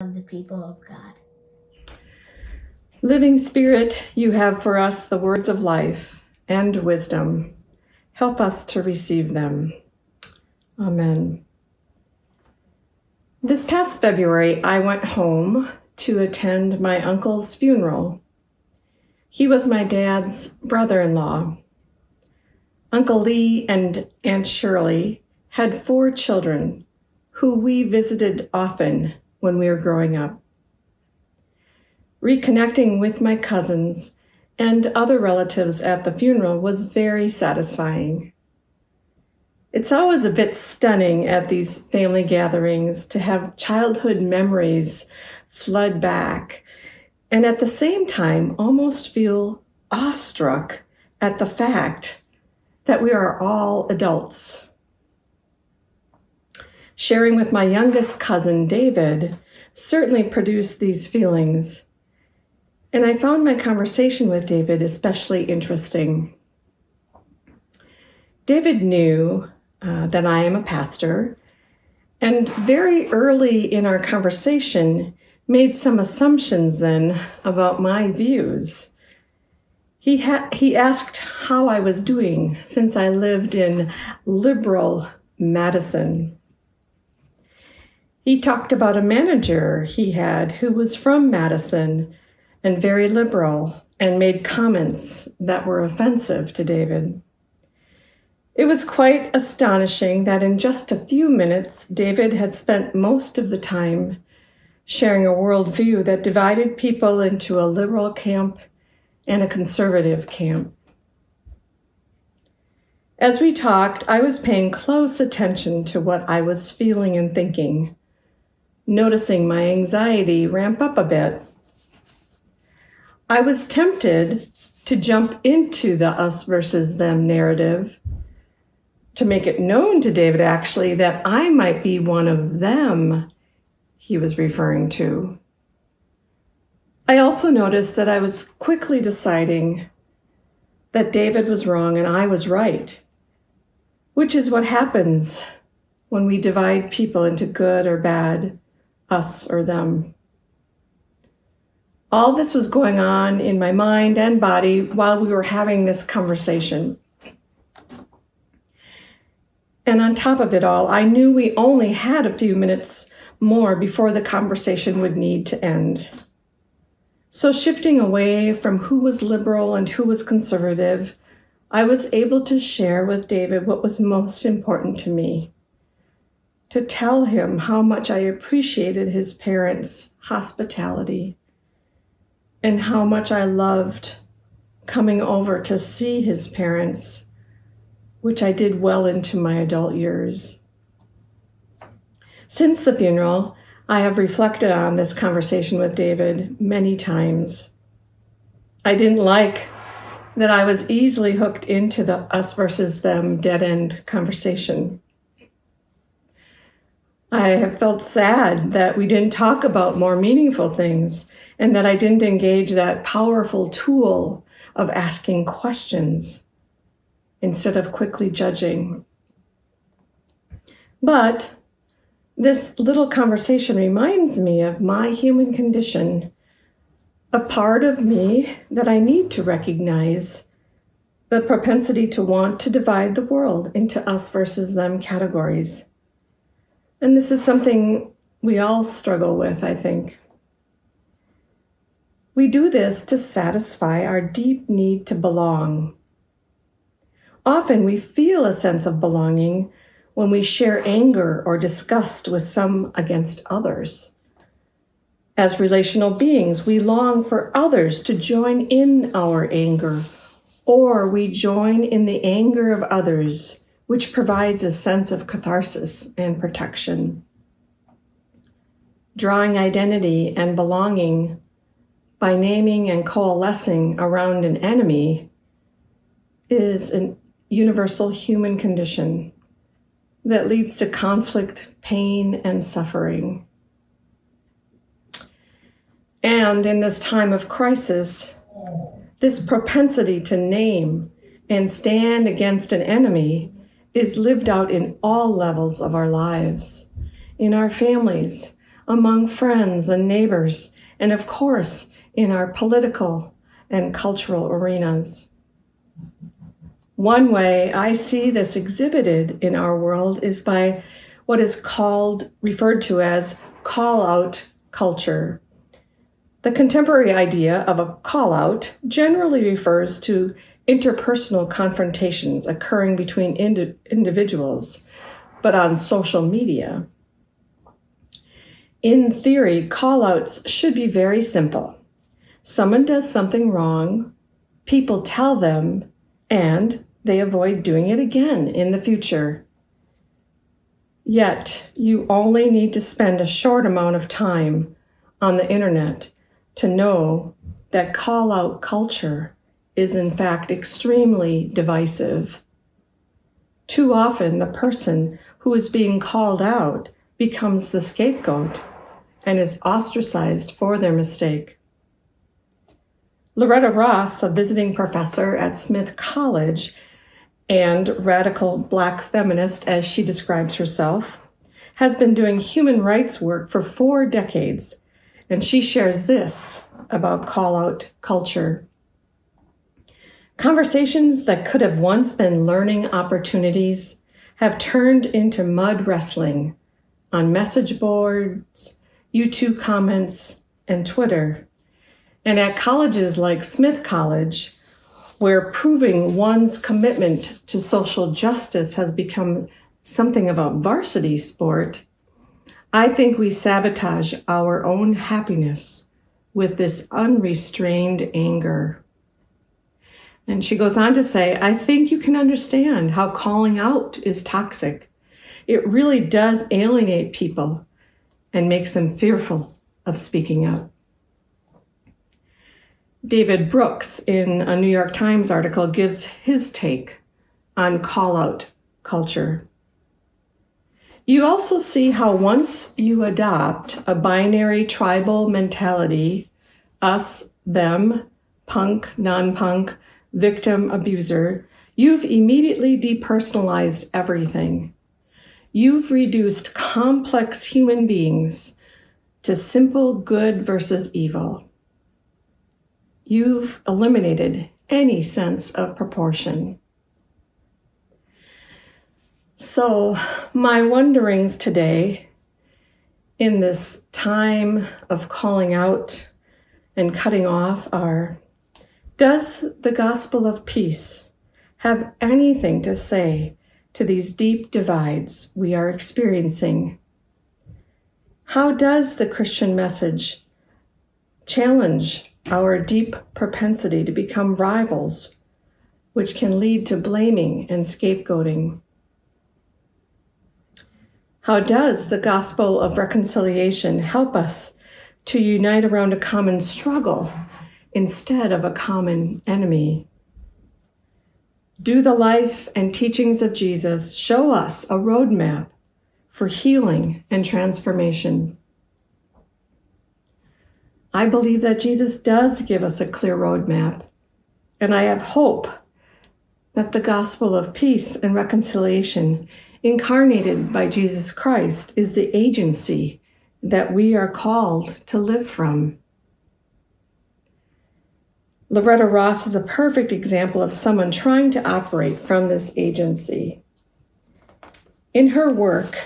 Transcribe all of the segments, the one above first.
of the people of God. Living Spirit, you have for us the words of life and wisdom. Help us to receive them. Amen. This past February, I went home to attend my uncle's funeral. He was my dad's brother-in-law. Uncle Lee and Aunt Shirley had 4 children who we visited often when we were growing up. Reconnecting with my cousins and other relatives at the funeral was very satisfying. It's always a bit stunning at these family gatherings to have childhood memories flood back, and at the same time almost feel awestruck at the fact that we are all adults. Sharing with my youngest cousin, David, certainly produced these feelings, and I found my conversation with David especially interesting. David knew that I am a pastor, and very early in our conversation made some assumptions then about my views. He asked how I was doing since I lived in liberal Madison. He talked about a manager he had who was from Madison and very liberal, and made comments that were offensive to David. It was quite astonishing that in just a few minutes, David had spent most of the time sharing a worldview that divided people into a liberal camp and a conservative camp. As we talked, I was paying close attention to what I was feeling and thinking, noticing my anxiety ramp up a bit. I was tempted to jump into the us versus them narrative, to make it known to David actually that I might be one of them he was referring to. I also noticed that I was quickly deciding that David was wrong and I was right, which is what happens when we divide people into good or bad, us or them. All this was going on in my mind and body while we were having this conversation. And on top of it all, I knew we only had a few minutes more before the conversation would need to end. So shifting away from who was liberal and who was conservative, I was able to share with David what was most important to me, to tell him how much I appreciated his parents' hospitality and how much I loved coming over to see his parents, which I did well into my adult years. Since the funeral, I have reflected on this conversation with David many times. I didn't like that I was easily hooked into the us versus them dead-end conversation. I have felt sad that we didn't talk about more meaningful things and that I didn't engage that powerful tool of asking questions instead of quickly judging. But this little conversation reminds me of my human condition, a part of me that I need to recognize, the propensity to want to divide the world into us versus them categories. And this is something we all struggle with, I think. We do this to satisfy our deep need to belong. Often we feel a sense of belonging when we share anger or disgust with some against others. As relational beings, we long for others to join in our anger, or we join in the anger of others, which provides a sense of catharsis and protection. Drawing identity and belonging by naming and coalescing around an enemy is a universal human condition that leads to conflict, pain, and suffering. And in this time of crisis, this propensity to name and stand against an enemy is lived out in all levels of our lives, in our families, among friends and neighbors, and of course, in our political and cultural arenas. One way I see this exhibited in our world is by what is referred to as call-out culture. The contemporary idea of a call-out generally refers to interpersonal confrontations occurring between individuals, but on social media. In theory, call-outs should be very simple. Someone does something wrong, people tell them, and they avoid doing it again in the future. Yet, you only need to spend a short amount of time on the internet to know that call-out culture is in fact extremely divisive. Too often, the person who is being called out becomes the scapegoat and is ostracized for their mistake. Loretta Ross, a visiting professor at Smith College and radical Black feminist, as she describes herself, has been doing human rights work for 4 decades, and she shares this about call-out culture. Conversations that could have once been learning opportunities have turned into mud wrestling on message boards, YouTube comments, and Twitter. And at colleges like Smith College, where proving one's commitment to social justice has become something of a varsity sport, I think we sabotage our own happiness with this unrestrained anger. And she goes on to say, I think you can understand how calling out is toxic. It really does alienate people and makes them fearful of speaking up. David Brooks, in a New York Times article, gives his take on call-out culture. You also see how once you adopt a binary tribal mentality, us, them, punk, non-punk, victim, abuser, you've immediately depersonalized everything. You've reduced complex human beings to simple good versus evil. You've eliminated any sense of proportion. So, my wonderings today, in this time of calling out and cutting off, are: does the gospel of peace have anything to say to these deep divides we are experiencing? How does the Christian message challenge our deep propensity to become rivals, which can lead to blaming and scapegoating? How does the gospel of reconciliation help us to unite around a common struggle instead of a common enemy? Do the life and teachings of Jesus show us a roadmap for healing and transformation? I believe that Jesus does give us a clear roadmap, and I have hope that the gospel of peace and reconciliation incarnated by Jesus Christ is the agency that we are called to live from. Loretta Ross is a perfect example of someone trying to operate from this agency. In her work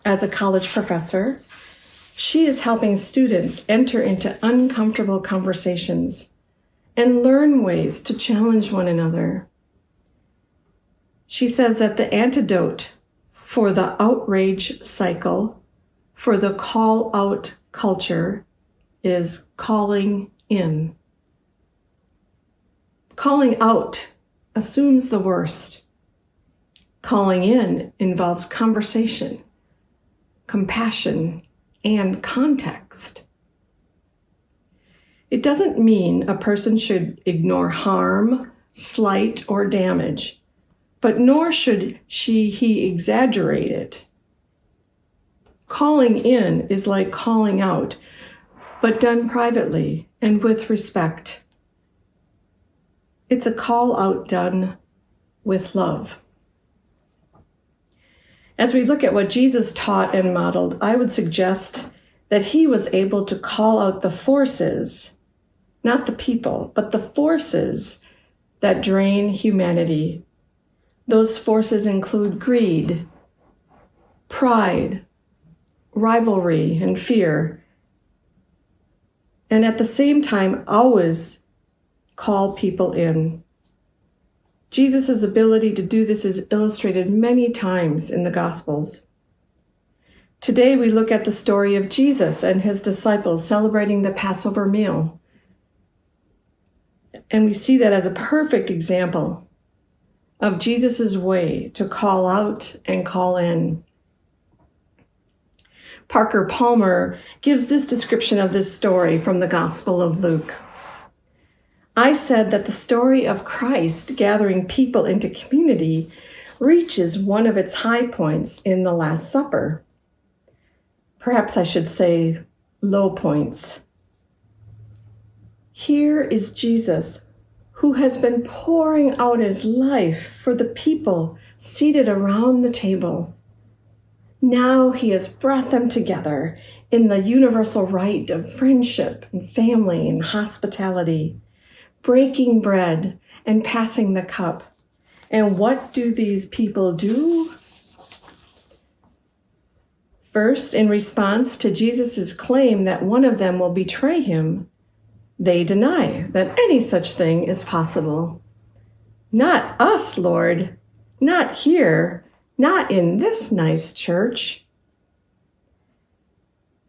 as a college professor, she is helping students enter into uncomfortable conversations and learn ways to challenge one another. She says that the antidote for the outrage cycle, for the call-out culture, is calling in. Calling out assumes the worst. Calling in involves conversation, compassion, and context. It doesn't mean a person should ignore harm, slight, or damage, but nor should he exaggerate it. Calling in is like calling out, but done privately and with respect. It's a call out done with love. As we look at what Jesus taught and modeled, I would suggest that he was able to call out the forces, not the people, but the forces that drain humanity. Those forces include greed, pride, rivalry, and fear. And at the same time, always call people in. Jesus' ability to do this is illustrated many times in the Gospels. Today, we look at the story of Jesus and his disciples celebrating the Passover meal. And we see that as a perfect example of Jesus' way to call out and call in. Parker Palmer gives this description of this story from the Gospel of Luke. I said that the story of Christ gathering people into community reaches one of its high points in the Last Supper. Perhaps I should say low points. Here is Jesus, who has been pouring out his life for the people seated around the table. Now he has brought them together in the universal rite of friendship and family and hospitality, breaking bread and passing the cup. And what do these people do? First, in response to Jesus' claim that one of them will betray him, they deny that any such thing is possible. Not us, Lord. Not here. Not in this nice church.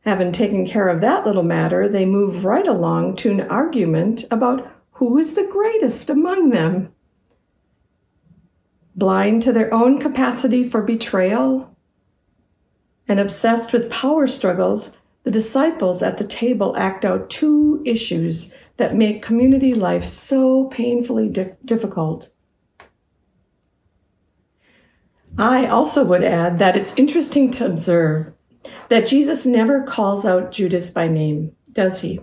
Having taken care of that little matter, they move right along to an argument about who is the greatest among them. Blind to their own capacity for betrayal and obsessed with power struggles, the disciples at the table act out two issues that make community life so painfully difficult. I also would add that it's interesting to observe that Jesus never calls out Judas by name, does he?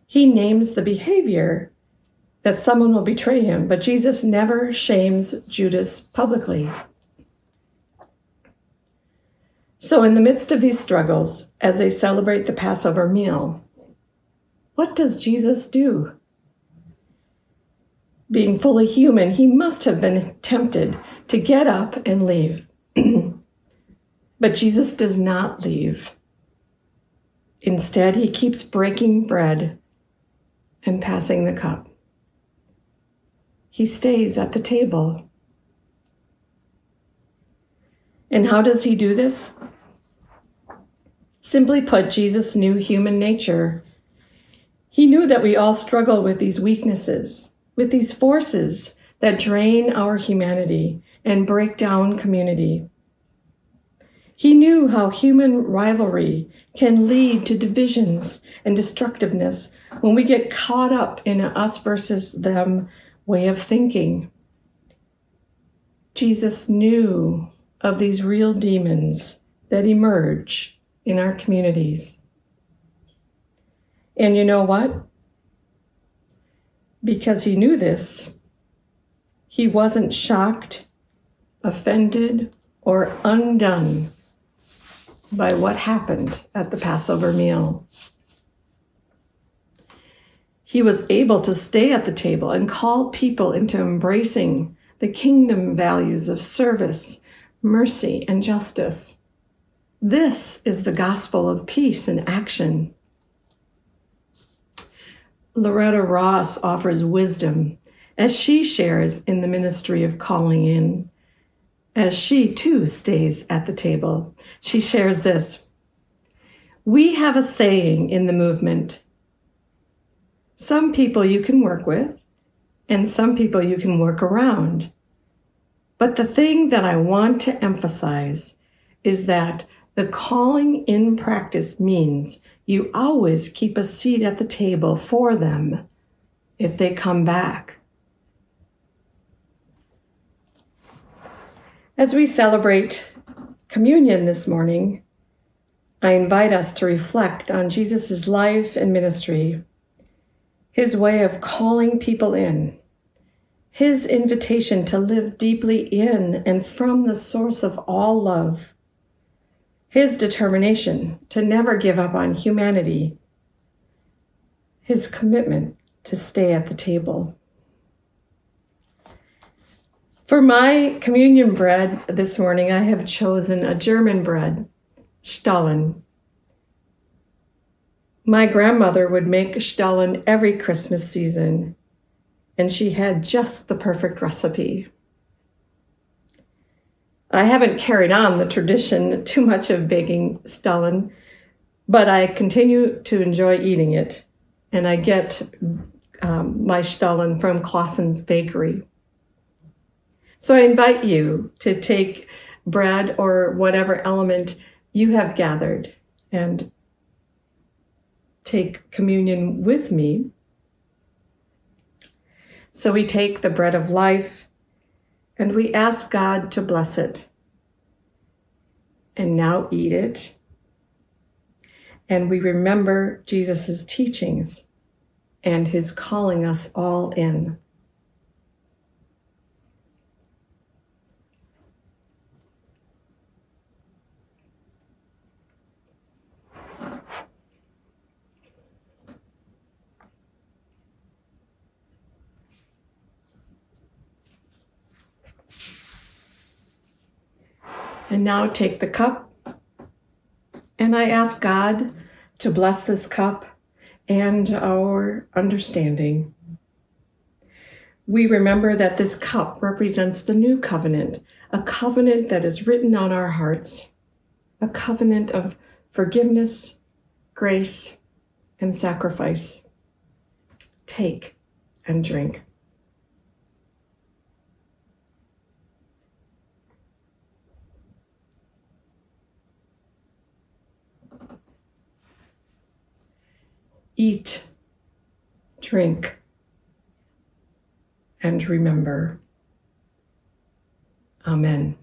He names the behavior that someone will betray him, but Jesus never shames Judas publicly. So in the midst of these struggles, as they celebrate the Passover meal, what does Jesus do? Being fully human, he must have been tempted to get up and leave. But Jesus does not leave. Instead, he keeps breaking bread and passing the cup. He stays at the table. And how does he do this? Simply put, Jesus knew human nature. He knew that we all struggle with these weaknesses, with these forces that drain our humanity and break down community. He knew how human rivalry can lead to divisions and destructiveness when we get caught up in an us versus them way of thinking. Jesus knew of these real demons that emerge in our communities. And you know what? Because he knew this, he wasn't shocked, offended, or undone by what happened at the Passover meal. He was able to stay at the table and call people into embracing the kingdom values of service, mercy, and justice. This is the gospel of peace in action. Loretta Ross offers wisdom as she shares in the ministry of calling in, as she too stays at the table. She shares this: we have a saying in the movement, some people you can work with, and some people you can work around. But the thing that I want to emphasize is that the calling in practice means you always keep a seat at the table for them if they come back. As we celebrate communion this morning, I invite us to reflect on Jesus' life and ministry, his way of calling people in, his invitation to live deeply in and from the source of all love, his determination to never give up on humanity, his commitment to stay at the table. For my communion bread this morning, I have chosen a German bread, Stollen. My grandmother would make Stollen every Christmas season, and she had just the perfect recipe. I haven't carried on the tradition too much of baking Stollen, but I continue to enjoy eating it, and I get my Stollen from Clausen's Bakery. So I invite you to take bread or whatever element you have gathered and take communion with me. So we take the bread of life and we ask God to bless it. And now eat it. And we remember Jesus' teachings and his calling us all in. And now take the cup, and I ask God to bless this cup and our understanding. We remember that this cup represents the new covenant, a covenant that is written on our hearts, a covenant of forgiveness, grace, and sacrifice. Take and drink. Eat, drink, and remember. Amen.